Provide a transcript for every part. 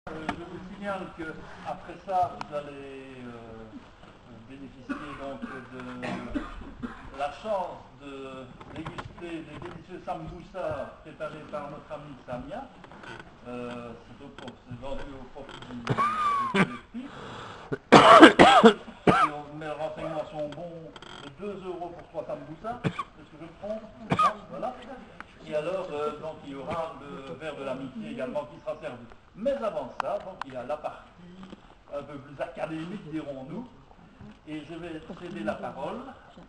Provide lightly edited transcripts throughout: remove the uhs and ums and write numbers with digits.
Je vous signale qu'après ça, vous allez bénéficier donc de la chance de déguster des délicieux sambusa préparés par notre amie Samia. C'est vendu au profit du collectif. Mes renseignements sont bons, de 2 € pour 3 sambusa. Est-ce que je prends? Voilà. Et alors, donc, il y aura le verre de l'amitié également qui sera servi. Mais avant ça, donc, il y a la partie un peu plus académique, dirons-nous. Et je vais céder la parole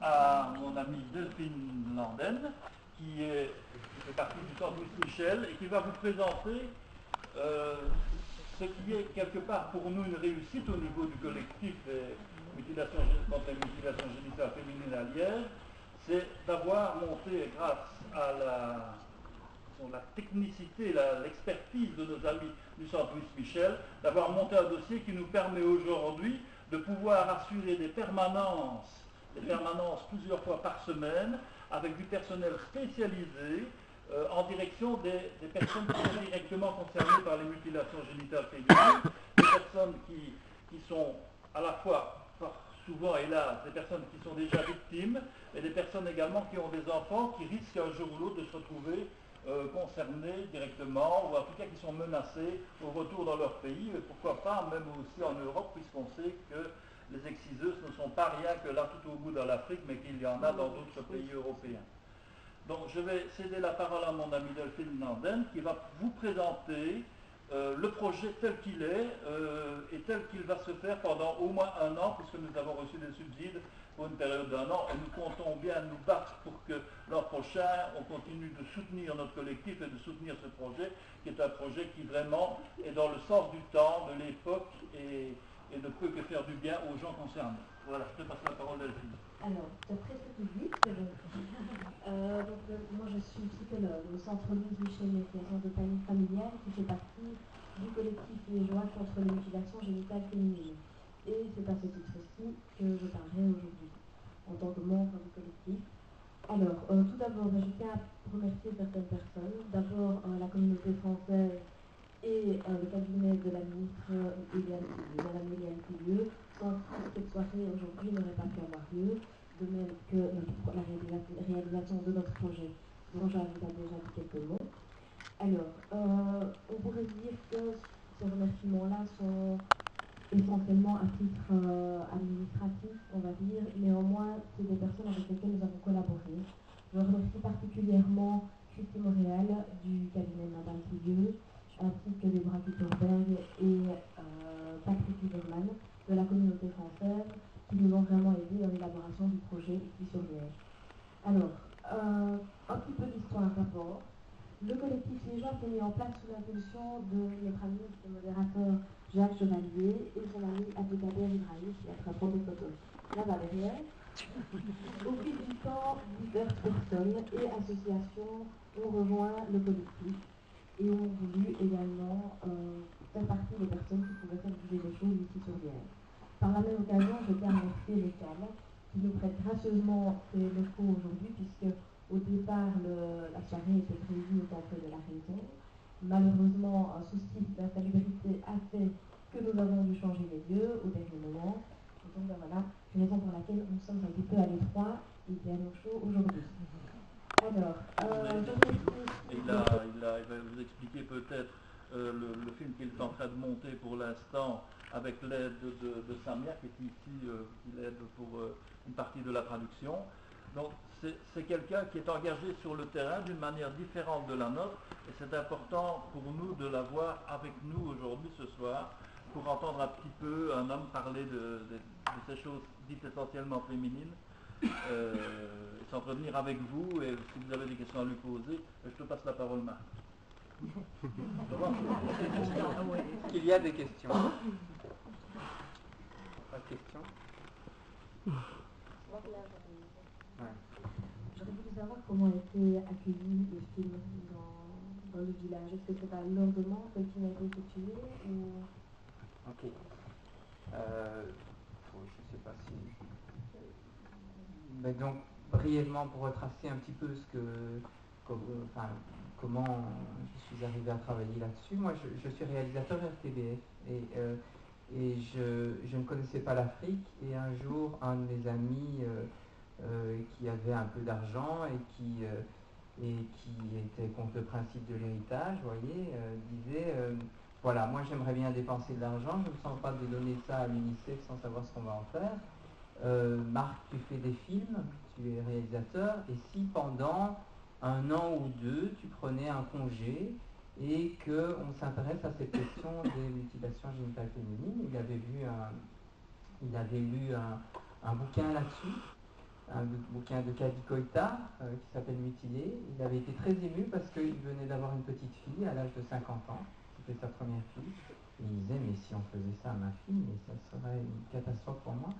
à mon amie Delphine Landen, qui fait partie du Sandwich Michel et qui va vous présenter ce qui est quelque part pour nous une réussite au niveau du collectif contre les mutilations génitales féminines à Liège, c'est d'avoir monté, grâce à la technicité, l'expertise de nos amis du Centre Louis Michel, d'avoir monté un dossier qui nous permet aujourd'hui de pouvoir assurer des permanences plusieurs fois par semaine, avec du personnel spécialisé en direction des personnes qui sont directement concernées par les mutilations génitales féminines, des personnes qui sont à la fois, souvent hélas, des personnes qui sont déjà victimes, et des personnes également qui ont des enfants qui risquent un jour ou l'autre de se retrouver concernés directement, ou en tout cas qui sont menacés au retour dans leur pays, et pourquoi pas même aussi en Europe, puisqu'on sait que les exciseuses ne sont pas rien que là tout au bout dans l'Afrique, mais qu'il y en a dans d'autres pays européens. Donc je vais céder la parole à mon ami Delphine Landen, qui va vous présenter le projet tel qu'il est et tel qu'il va se faire pendant au moins 1 an, puisque nous avons reçu des subsides pour une période d'1 an, et nous comptons bien nous battre pour que l'an prochain, on continue de soutenir notre collectif et de soutenir ce projet, qui est un projet qui vraiment est dans le sens du temps, de l'époque, et ne peut que faire du bien aux gens concernés. Voilà, je te passe la parole, Delphine. Alors, tu as presque tout dit, c'est bon. Moi je suis psychologue au Centre Louis Michel Médiation de Panique Familiale, qui fait partie du collectif liégeois contre les mutilations génitales féminines. Et c'est à ce titre-ci que je parlerai aujourd'hui, en tant que membre du collectif. Alors, tout d'abord, je tiens à remercier certaines personnes. D'abord, la communauté française et le cabinet de la ministre Madame Éliane Tillieu, sans qui cette soirée aujourd'hui n'aurait pas pu avoir lieu, de même que la réalisation de notre projet, dont j'invite à déjà dit quelques mots. Alors, on pourrait dire que ces remerciements-là sont essentiellement à titre administratif, on va dire. Néanmoins, c'est des personnes avec lesquelles nous avons collaboré. Je remercie particulièrement Christy Montréal du cabinet Madame Tillieu, ainsi que Deborah Kitterberg et Patrick Lieberman de la communauté française, qui nous ont vraiment aidés dans l'élaboration du projet ici sur Liège. Alors, un petit peu d'histoire d'abord. Le collectif liégeois s'est mis en place sous l'impulsion de notre ami et modérateur Jacques Chevalier et son ami Abdelkader Ibrahim, qui a très des photos là-bas derrière. Au fil du temps, diverses personnes et associations ont rejoint le collectif et ont voulu également faire partie des personnes qui pouvaient faire bouger les choses ici sur Liège. Par la même occasion, je tiens à remercier les CAM qui nous prêtent gracieusement ces locaux aujourd'hui, puisque au départ, la soirée était prévue au Temple de la Raison. Malheureusement, un souci d'insalubrité a fait que nous avons dû changer les lieux au dernier moment. Et donc voilà, raison pour laquelle nous sommes un petit peu à l'étroit et bien au chaud aujourd'hui. Alors, il va vous expliquer peut-être le film qu'il est en train de monter pour l'instant avec l'aide de Samia, qui est ici, qui l'aide pour une partie de la traduction. Donc c'est quelqu'un qui est engagé sur le terrain d'une manière différente de la nôtre, et c'est important pour nous de l'avoir avec nous aujourd'hui, ce soir, pour entendre un petit peu un homme parler de ces choses dites essentiellement féminines, s'entretenir avec vous, et si vous avez des questions à lui poser, je te passe la parole, Marc. Il y a des questions. Pas de questions? Ouais. J'aurais voulu savoir comment a été accueilli le film dans le village. Est-ce que c'est à leur demande que le film a été effectué ou... Ok. Je ne sais pas si... Mais donc, brièvement, pour retracer un petit peu comment je suis arrivé à travailler là-dessus. Moi, je suis réalisateur RTBF et je ne connaissais pas l'Afrique. Et un jour, un de mes amis qui avait un peu d'argent et qui était contre le principe de l'héritage, vous voyez, disait voilà, moi j'aimerais bien dépenser de l'argent, je ne me sens pas de donner ça à l'UNICEF sans savoir ce qu'on va en faire. Marc, tu fais des films, tu es réalisateur, et si pendant 1 an ou 2, tu prenais un congé et qu'on s'intéresse à cette question des mutilations génitales féminines. Il avait lu un bouquin là-dessus, un bouquin de Kadi Koïta qui s'appelle Mutilé. Il avait été très ému parce qu'il venait d'avoir une petite fille à l'âge de 50 ans. C'était sa première fille. Et il disait, mais si on faisait ça à ma fille, mais ça serait une catastrophe pour moi.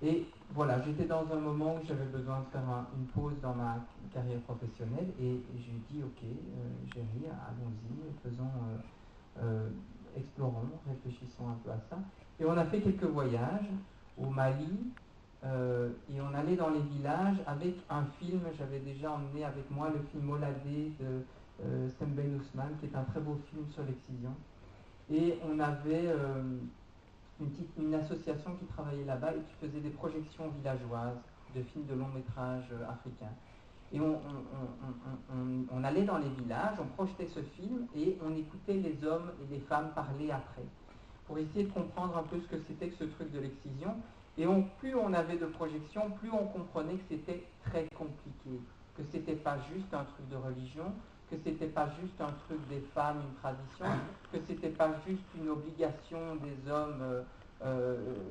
Et voilà, j'étais dans un moment où j'avais besoin de faire une pause dans ma carrière professionnelle et je lui ai dit, ok, Géry, allons-y, explorons, réfléchissons un peu à ça. Et on a fait quelques voyages au Mali et on allait dans les villages avec un film. J'avais déjà emmené avec moi le film Moladé de Sembène Ousmane, qui est un très beau film sur l'excision. Et on avait une association qui travaillait là-bas et qui faisait des projections villageoises de films de long métrage africains. Et on allait dans les villages, on projetait ce film et on écoutait les hommes et les femmes parler après, pour essayer de comprendre un peu ce que c'était que ce truc de l'excision. Et plus on avait de projections, plus on comprenait que c'était très compliqué, que c'était pas juste un truc de religion, que c'était pas juste un truc des femmes, une tradition, que c'était pas juste une obligation des hommes,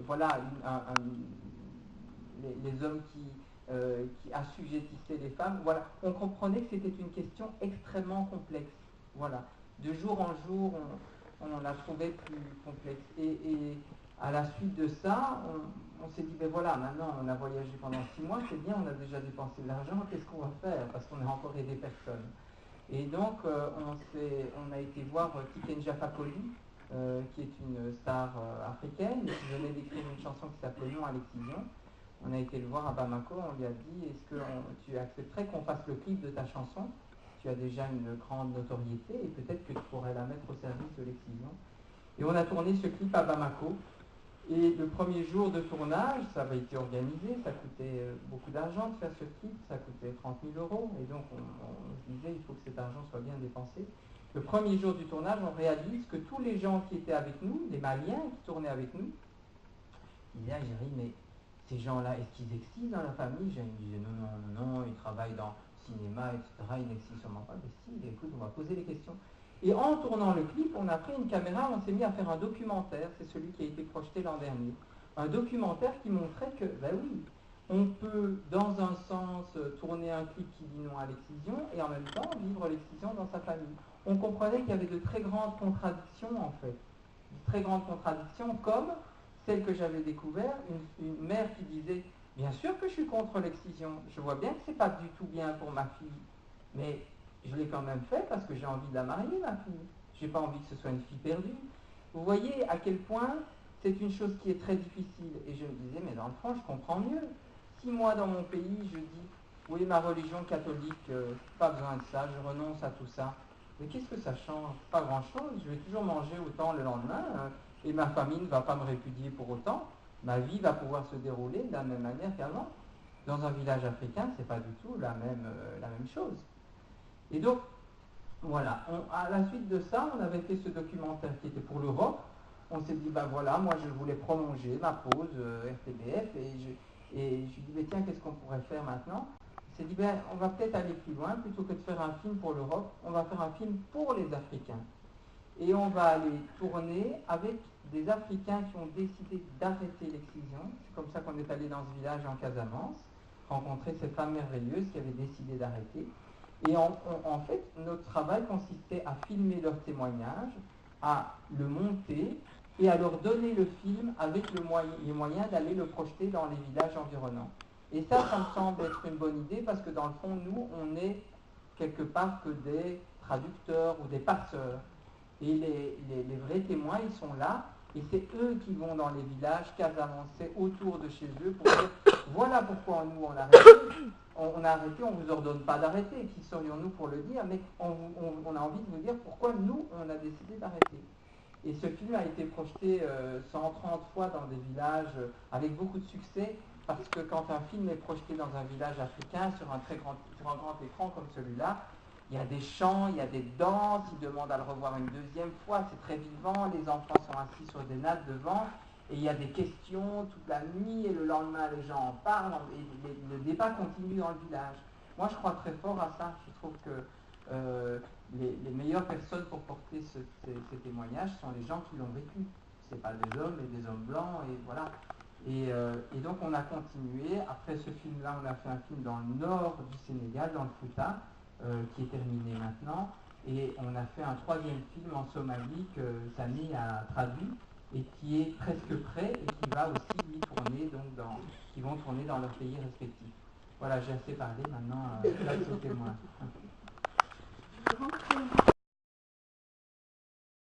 voilà, les hommes qui assujettissaient les femmes. Voilà, on comprenait que c'était une question extrêmement complexe. Voilà, de jour en jour, on la trouvait plus complexe. Et à la suite de ça, on s'est dit, ben voilà, maintenant on a voyagé pendant 6 mois, c'est bien, on a déjà dépensé de l'argent, qu'est-ce qu'on va faire? Parce qu'on a encore aidé personne. Et donc, on a été voir Tiken Fakoli, qui est une star africaine, qui venait d'écrire une chanson qui s'appelait Non à l'excision. On a été le voir à Bamako, on lui a dit, est-ce que tu accepterais qu'on fasse le clip de ta chanson? Tu as déjà une grande notoriété et peut-être que tu pourrais la mettre au service de l'excision. Et on a tourné ce clip à Bamako. Et le premier jour de tournage, ça avait été organisé, ça coûtait beaucoup d'argent de faire ce clip, ça coûtait 30 000 €, et donc on se disait il faut que cet argent soit bien dépensé. Le premier jour du tournage, on réalise que tous les gens qui étaient avec nous, les Maliens qui tournaient avec nous, ils disaient, Géry, mais ces gens-là, est-ce qu'ils excisent dans la famille? Je me disais non, ils travaillent dans le cinéma, etc., ils n'excisent sûrement pas. Mais si, écoute, on va poser les questions. Et en tournant le clip, on a pris une caméra, on s'est mis à faire un documentaire, c'est celui qui a été projeté l'an dernier. Un documentaire qui montrait que, ben oui, on peut, dans un sens, tourner un clip qui dit non à l'excision et en même temps vivre l'excision dans sa famille. On comprenait qu'il y avait de très grandes contradictions, en fait. De très grandes contradictions, comme celle que j'avais découverte, une mère qui disait, bien sûr que je suis contre l'excision, je vois bien que c'est pas du tout bien pour ma fille, mais je l'ai quand même fait parce que j'ai envie de la marier, ma fille. J'ai pas envie que ce soit une fille perdue. Vous voyez à quel point c'est une chose qui est très difficile. Et je me disais, mais dans le fond, je comprends mieux. Si moi, dans mon pays, je dis, oui, ma religion catholique, pas besoin de ça, je renonce à tout ça. Mais qu'est-ce que ça change? Pas grand-chose. Je vais toujours manger autant le lendemain, et ma famille ne va pas me répudier pour autant. Ma vie va pouvoir se dérouler de la même manière qu'avant. Dans un village africain, c'est pas du tout la même chose. Et donc, voilà, à la suite de ça, on avait fait ce documentaire qui était pour l'Europe. On s'est dit, ben voilà, moi je voulais prolonger ma pause RTBF et je lui ai dit, ben tiens, qu'est-ce qu'on pourrait faire maintenant? On s'est dit, ben on va peut-être aller plus loin, plutôt que de faire un film pour l'Europe, on va faire un film pour les Africains. Et on va aller tourner avec des Africains qui ont décidé d'arrêter l'excision. C'est comme ça qu'on est allé dans ce village en Casamance, rencontrer ces femmes merveilleuses qui avaient décidé d'arrêter. Et en fait, notre travail consistait à filmer leur témoignage, à le monter et à leur donner le film avec les moyens d'aller le projeter dans les villages environnants. Et ça me semble être une bonne idée parce que dans le fond, nous, on est quelque part que des traducteurs ou des passeurs. Et les vrais témoins, ils sont là, et c'est eux qui vont dans les villages casamançais autour de chez eux pour dire, voilà pourquoi nous on arrête, on a arrêté, on ne vous ordonne pas d'arrêter, qui serions-nous pour le dire, mais on a envie de vous dire pourquoi nous, on a décidé d'arrêter. Et ce film a été projeté 130 fois dans des villages avec beaucoup de succès, parce que quand un film est projeté dans un village africain sur un grand écran comme celui-là, il y a des chants, il y a des danses, ils demandent à le revoir une deuxième fois, c'est très vivant, les enfants sont assis sur des nattes devant, et il y a des questions toute la nuit, et le lendemain les gens en parlent, et le débat continue dans le village. Moi je crois très fort à ça, je trouve que les meilleures personnes pour porter ces témoignages sont les gens qui l'ont vécu. C'est pas des hommes, mais des hommes blancs, et voilà. Et donc on a continué, après ce film-là, on a fait un film dans le nord du Sénégal, dans le Fouta, qui est terminé maintenant, et on a fait un troisième film en Somalie que Samy a traduit, et qui est presque prêt, et qui va aussi lui tourner, donc qui vont tourner dans leurs pays respectifs. Voilà, j'ai assez parlé, maintenant place aux témoins.